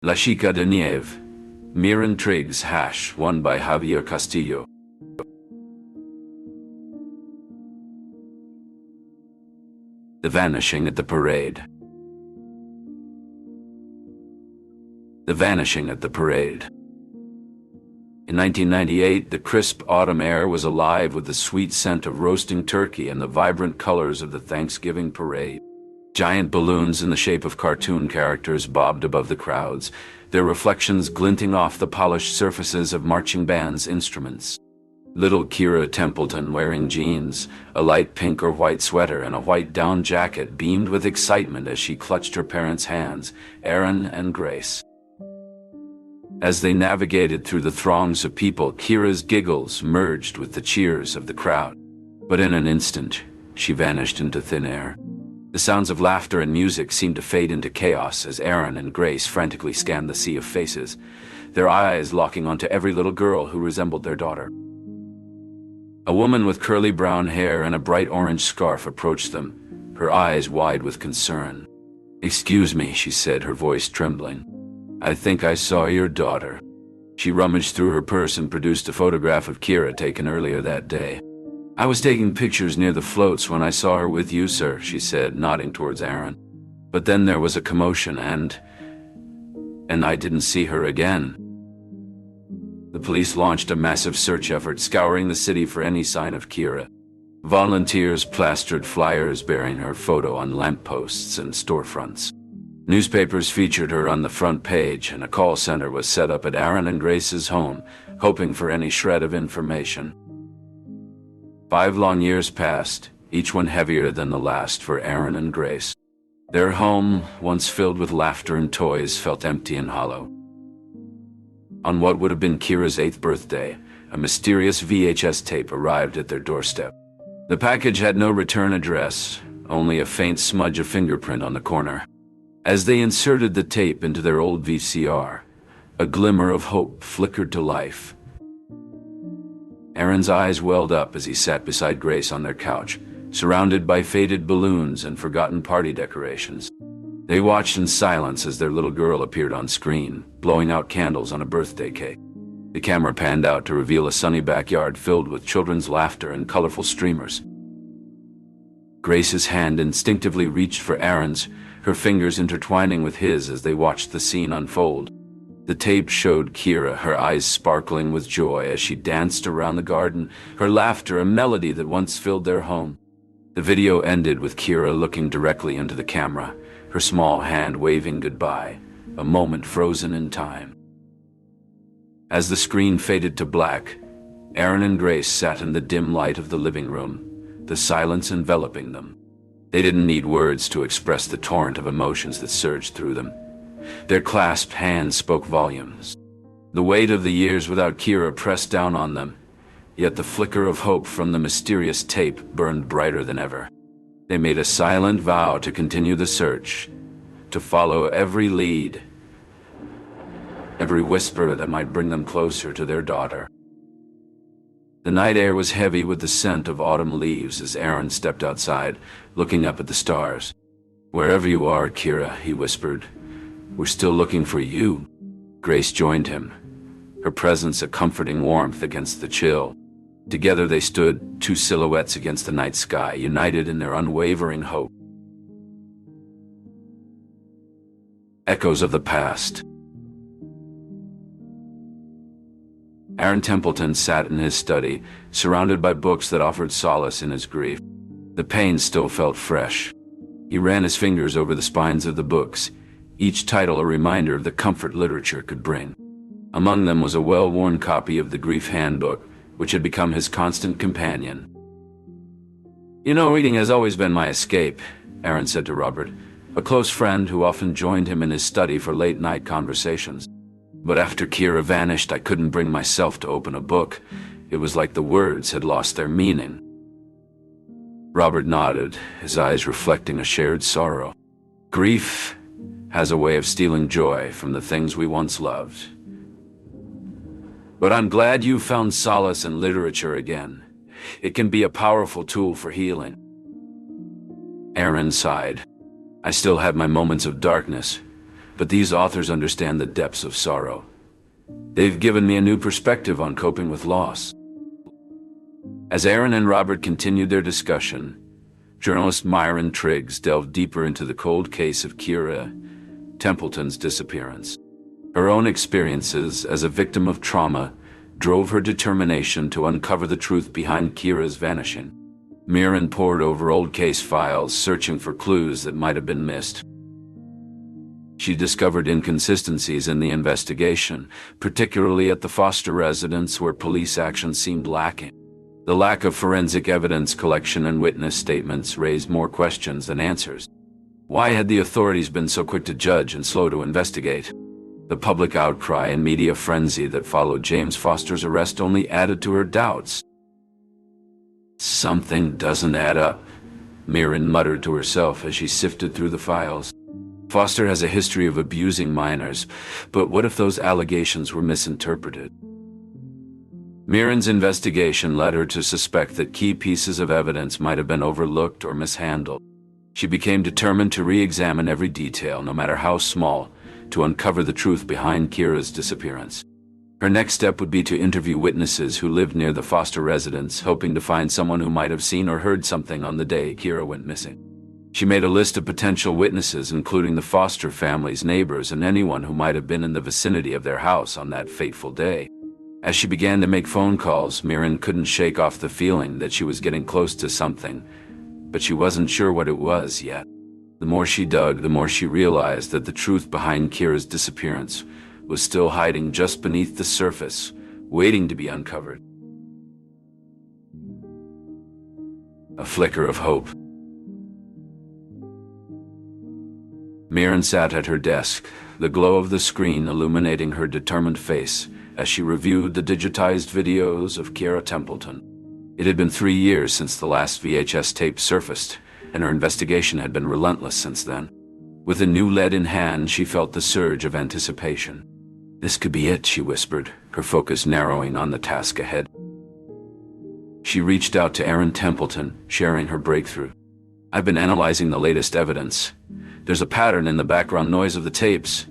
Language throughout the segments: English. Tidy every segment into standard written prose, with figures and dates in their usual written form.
La Chica de Nieve. Miren Triggs # won by Javier Castillo. The Vanishing at the Parade. The Vanishing at the Parade. In 1998, the crisp autumn air was alive with the sweet scent of roasting turkey and the vibrant colors of the Thanksgiving parade. Giant balloons in the shape of cartoon characters bobbed above the crowds, their reflections glinting off the polished surfaces of marching bands' instruments. Little Kira Templeton, wearing jeans, a light pink or white sweater, and a white down jacket, beamed with excitement as she clutched her parents' hands, Aaron and Grace. As they navigated through the throngs of people, Kira's giggles merged with the cheers of the crowd. But in an instant, she vanished into thin air. The sounds of laughter and music seemed to fade into chaos as Aaron and Grace frantically scanned the sea of faces, their eyes locking onto every little girl who resembled their daughter. A woman with curly brown hair and a bright orange scarf approached them, her eyes wide with concern. "Excuse me," she said, her voice trembling. "I think I saw your daughter." She rummaged through her purse and produced a photograph of Kira taken earlier that day. "I was taking pictures near the floats when I saw her with you, sir," she said, nodding towards Aaron. "But then there was a commotion and I didn't see her again." The police launched a massive search effort, scouring the city for any sign of Kira. Volunteers plastered flyers bearing her photo on lampposts and storefronts. Newspapers featured her on the front page, and a call center was set up at Aaron and Grace's home, hoping for any shred of information. 5 long years passed, each one heavier than the last for Aaron and Grace. Their home, once filled with laughter and toys, felt empty and hollow. On what would have been Kira's 8th birthday, a mysterious VHS tape arrived at their doorstep. The package had no return address, only a faint smudge of fingerprint on the corner. As they inserted the tape into their old VCR, a glimmer of hope flickered to life. Aaron's eyes welled up as he sat beside Grace on their couch, surrounded by faded balloons and forgotten party decorations. They watched in silence as their little girl appeared on screen, blowing out candles on a birthday cake. The camera panned out to reveal a sunny backyard filled with children's laughter and colorful streamers. Grace's hand instinctively reached for Aaron's, her fingers intertwining with his as they watched the scene unfold. The tape showed Kira, her eyes sparkling with joy as she danced around the garden, her laughter a melody that once filled their home. The video ended with Kira looking directly into the camera, her small hand waving goodbye, a moment frozen in time. As the screen faded to black, Aaron and Grace sat in the dim light of the living room, the silence enveloping them. They didn't need words to express the torrent of emotions that surged through them. Their clasped hands spoke volumes. The weight of the years without Kira pressed down on them, yet the flicker of hope from the mysterious tape burned brighter than ever. They made a silent vow to continue the search, to follow every lead, every whisper that might bring them closer to their daughter. The night air was heavy with the scent of autumn leaves as Aaron stepped outside, looking up at the stars. "Wherever you are, Kira," he whispered, "we're still looking for you." Grace joined him, her presence a comforting warmth against the chill. Together they stood, 2 silhouettes against the night sky, united in their unwavering hope. Echoes of the past. Aaron Templeton sat in his study, surrounded by books that offered solace in his grief. The pain still felt fresh. He ran his fingers over the spines of the books, each title a reminder of the comfort literature could bring. Among them was a well-worn copy of the Grief Handbook, which had become his constant companion. "You know, reading has always been my escape," Aaron said to Robert, a close friend who often joined him in his study for late-night conversations. "But after Kira vanished, I couldn't bring myself to open a book. It was like the words had lost their meaning." Robert nodded, his eyes reflecting a shared sorrow. Grief has a way of stealing joy from the things we once loved. But I'm glad you found solace in literature again. It can be a powerful tool for healing. Aaron sighed. "I still have my moments of darkness, but these authors understand the depths of sorrow. They've given me a new perspective on coping with loss. As Aaron and Robert continued their discussion, journalist Miren Triggs delved deeper into the cold case of Kira Templeton's disappearance. Her own experiences as a victim of trauma drove her determination to uncover the truth behind Kira's vanishing. Miren pored over old case files, searching for clues that might have been missed. She discovered inconsistencies in the investigation, particularly at the Foster residence where police action seemed lacking. The lack of forensic evidence collection and witness statements raised more questions than answers. Why had the authorities been so quick to judge and slow to investigate? The public outcry and media frenzy that followed James Foster's arrest only added to her doubts. Something doesn't add up, Miren muttered to herself as she sifted through the files. Foster has a history of abusing minors, but what if those allegations were misinterpreted? Miren's investigation led her to suspect that key pieces of evidence might have been overlooked or mishandled. She became determined to re-examine every detail, no matter how small, to uncover the truth behind Kira's disappearance. Her next step would be to interview witnesses who lived near the Foster residence, hoping to find someone who might have seen or heard something on the day Kira went missing. She made a list of potential witnesses, including the Foster family's neighbors and anyone who might have been in the vicinity of their house on that fateful day. As she began to make phone calls, Miren couldn't shake off the feeling that she was getting close to something, but she wasn't sure what it was yet. The more she dug, the more she realized that the truth behind Kira's disappearance was still hiding just beneath the surface, waiting to be uncovered. A flicker of hope. Miren sat at her desk, the glow of the screen illuminating her determined face as she reviewed the digitized videos of Kira Templeton. It had been 3 years since the last VHS tape surfaced, and her investigation had been relentless since then. With a new lead in hand, she felt the surge of anticipation. This could be it, she whispered, her focus narrowing on the task ahead. She reached out to Aaron Templeton, sharing her breakthrough. I've been analyzing the latest evidence. There's a pattern in the background noise of the tapes.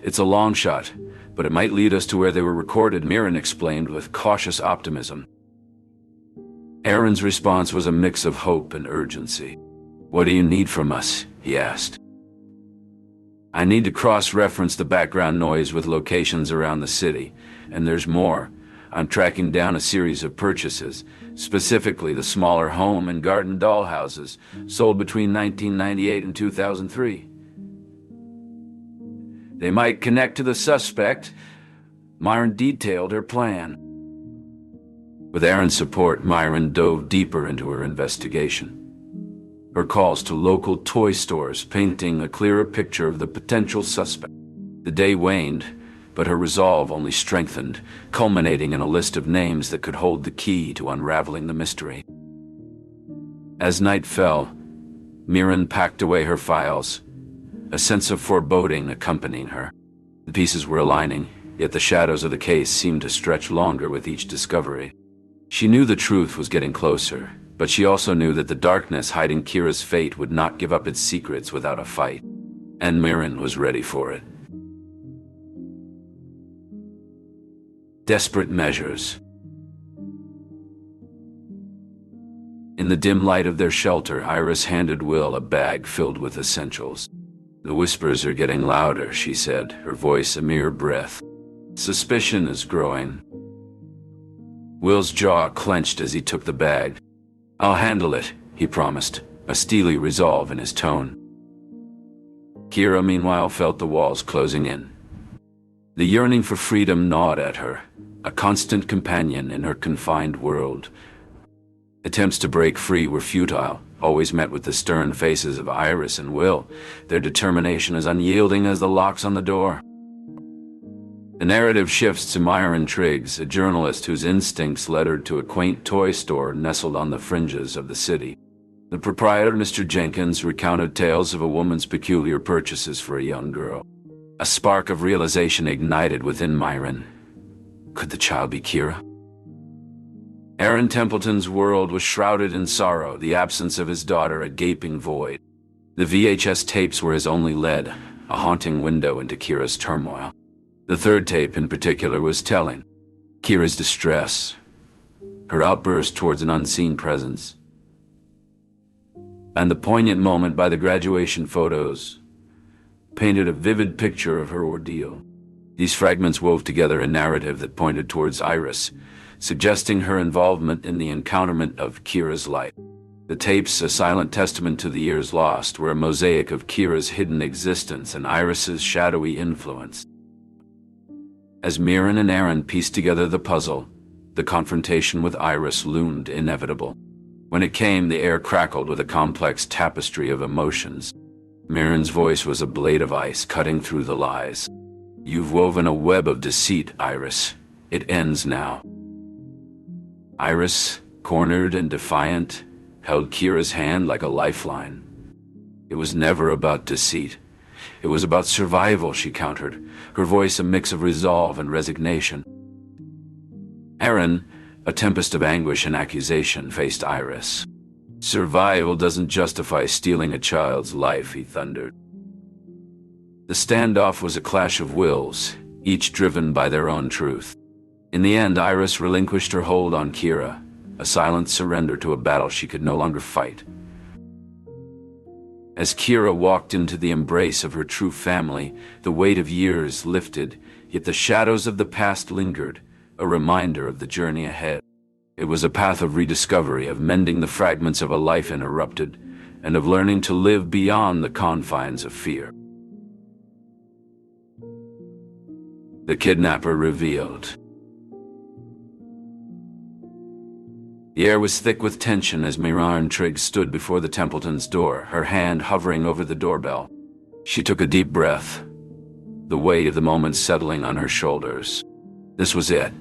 It's a long shot, but it might lead us to where they were recorded, Miren explained with cautious optimism. Aaron's response was a mix of hope and urgency. What do you need from us? He asked. I need to cross-reference the background noise with locations around the city, and there's more. I'm tracking down a series of purchases, specifically the smaller home and garden dollhouses sold between 1998 and 2003. They might connect to the suspect. Miren detailed her plan. With Aaron's support, Miren dove deeper into her investigation. Her calls to local toy stores painting a clearer picture of the potential suspect. The day waned, but her resolve only strengthened, culminating in a list of names that could hold the key to unraveling the mystery. As night fell, Miren packed away her files, a sense of foreboding accompanying her. The pieces were aligning, yet the shadows of the case seemed to stretch longer with each discovery. She knew the truth was getting closer, but she also knew that the darkness hiding Kira's fate would not give up its secrets without a fight. And Miren was ready for it. Desperate measures. In the dim light of their shelter, Iris handed Will a bag filled with essentials. The whispers are getting louder, she said, her voice a mere breath. Suspicion is growing. Will's jaw clenched as he took the bag. I'll handle it, he promised, a steely resolve in his tone. Kira, meanwhile, felt the walls closing in. The yearning for freedom gnawed at her, a constant companion in her confined world. Attempts to break free were futile, always met with the stern faces of Iris and Will, their determination as unyielding as the locks on the door. The narrative shifts to Miren Triggs, a journalist whose instincts led her to a quaint toy store nestled on the fringes of the city. The proprietor, Mr. Jenkins, recounted tales of a woman's peculiar purchases for a young girl. A spark of realization ignited within Miren. Could the child be Kira? Aaron Templeton's world was shrouded in sorrow, the absence of his daughter a gaping void. The VHS tapes were his only lead, a haunting window into Kira's turmoil. The third tape in particular was telling. Kira's distress, her outburst towards an unseen presence, and the poignant moment by the graduation photos painted a vivid picture of her ordeal. These fragments wove together a narrative that pointed towards Iris, suggesting her involvement in the encounterment of Kira's life. The tapes, a silent testament to the years lost, were a mosaic of Kira's hidden existence and Iris's shadowy influence. As Miren and Aaron pieced together the puzzle, the confrontation with Iris loomed inevitable. When it came, the air crackled with a complex tapestry of emotions. Miren's voice was a blade of ice cutting through the lies. "You've woven a web of deceit, Iris. It ends now." Iris, cornered and defiant, held Kira's hand like a lifeline. It was never about deceit. It was about survival, she countered, her voice a mix of resolve and resignation. Aaron, a tempest of anguish and accusation, faced Iris. "Survival doesn't justify stealing a child's life," he thundered. The standoff was a clash of wills, each driven by their own truth. In the end, Iris relinquished her hold on Kira, a silent surrender to a battle she could no longer fight. As Kira walked into the embrace of her true family, the weight of years lifted, yet the shadows of the past lingered, a reminder of the journey ahead. It was a path of rediscovery, of mending the fragments of a life interrupted, and of learning to live beyond the confines of fear. The kidnapper revealed. The air was thick with tension as Miren Triggs stood before the Templeton's door, her hand hovering over the doorbell. She took a deep breath, the weight of the moment settling on her shoulders. This was it,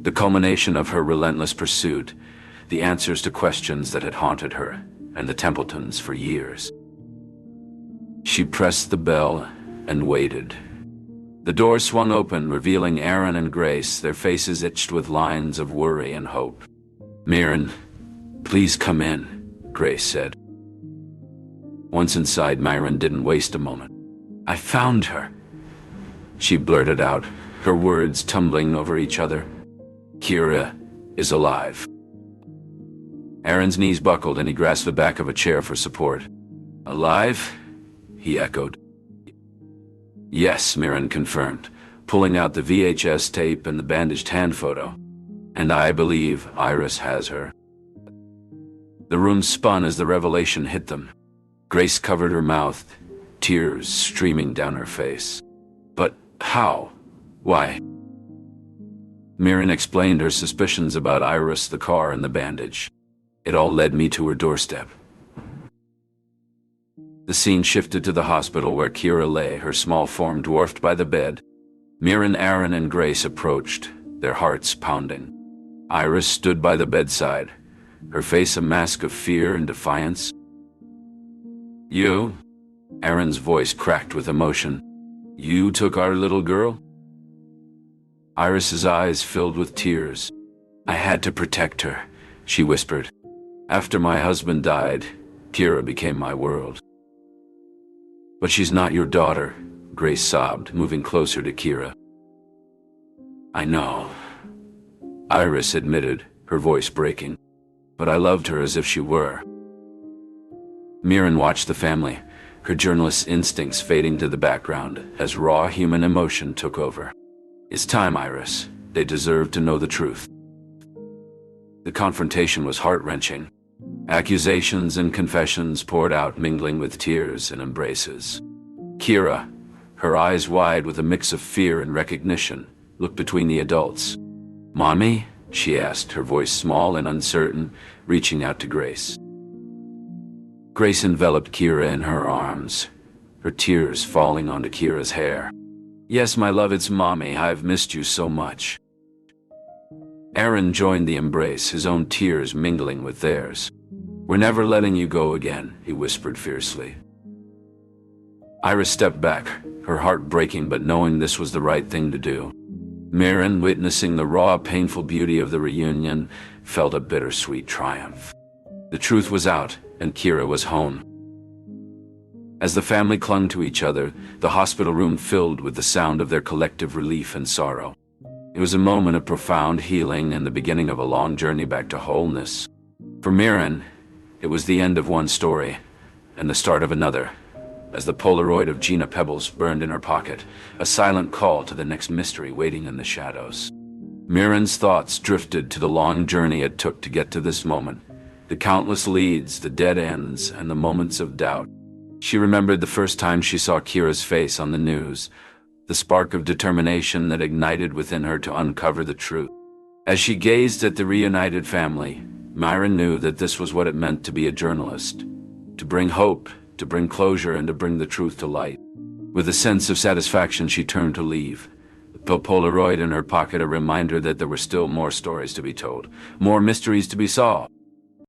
the culmination of her relentless pursuit, the answers to questions that had haunted her and the Templetons for years. She pressed the bell and waited. The door swung open, revealing Aaron and Grace, their faces etched with lines of worry and hope. "Miren, please come in," Grace said. Once inside, Miren didn't waste a moment. "I found her," she blurted out, her words tumbling over each other. "Kira is alive." Aaron's knees buckled and he grasped the back of a chair for support. "Alive?" he echoed. "Yes," Miren confirmed, pulling out the VHS tape and the bandaged hand photo. "And I believe Iris has her." The room spun as the revelation hit them. Grace covered her mouth, tears streaming down her face. "But how? Why?" Miren explained her suspicions about Iris, the car, and the bandage. "It all led me to her doorstep." The scene shifted to the hospital where Kira lay, her small form dwarfed by the bed. Miren, Aaron, and Grace approached, their hearts pounding. Iris stood by the bedside, her face a mask of fear and defiance. "You?" Aaron's voice cracked with emotion. "You took our little girl?" Iris's eyes filled with tears. "I had to protect her," she whispered. "After my husband died, Kira became my world." "But she's not your daughter," Grace sobbed, moving closer to Kira. "I know," Iris admitted, her voice breaking. "But I loved her as if she were." Miren watched the family, her journalist's instincts fading to the background as raw human emotion took over. "It's time, Iris. They deserve to know the truth." The confrontation was heart-wrenching. Accusations and confessions poured out, mingling with tears and embraces. Kira, her eyes wide with a mix of fear and recognition, looked between the adults. "Mommy?" she asked, her voice small and uncertain, reaching out to Grace. Grace enveloped Kira in her arms, her tears falling onto Kira's hair. "Yes, my love, it's Mommy. I've missed you so much." Aaron joined the embrace, his own tears mingling with theirs. "We're never letting you go again," he whispered fiercely. Iris stepped back, her heart breaking but knowing this was the right thing to do. Miren, witnessing the raw, painful beauty of the reunion, felt a bittersweet triumph. The truth was out, and Kira was home. As the family clung to each other, the hospital room filled with the sound of their collective relief and sorrow. It was a moment of profound healing and the beginning of a long journey back to wholeness. For Miren, it was the end of one story and the start of another. As the Polaroid of Gina Pebbles burned in her pocket, a silent call to the next mystery waiting in the shadows. Miren's thoughts drifted to the long journey it took to get to this moment, the countless leads, the dead ends, and the moments of doubt. She remembered the first time she saw Kira's face on the news, the spark of determination that ignited within her to uncover the truth. As she gazed at the reunited family, Miren knew that this was what it meant to be a journalist, to bring hope, to bring closure, and to bring the truth to light. With a sense of satisfaction, she turned to leave, the Polaroid in her pocket a reminder that there were still more stories to be told, more mysteries to be solved.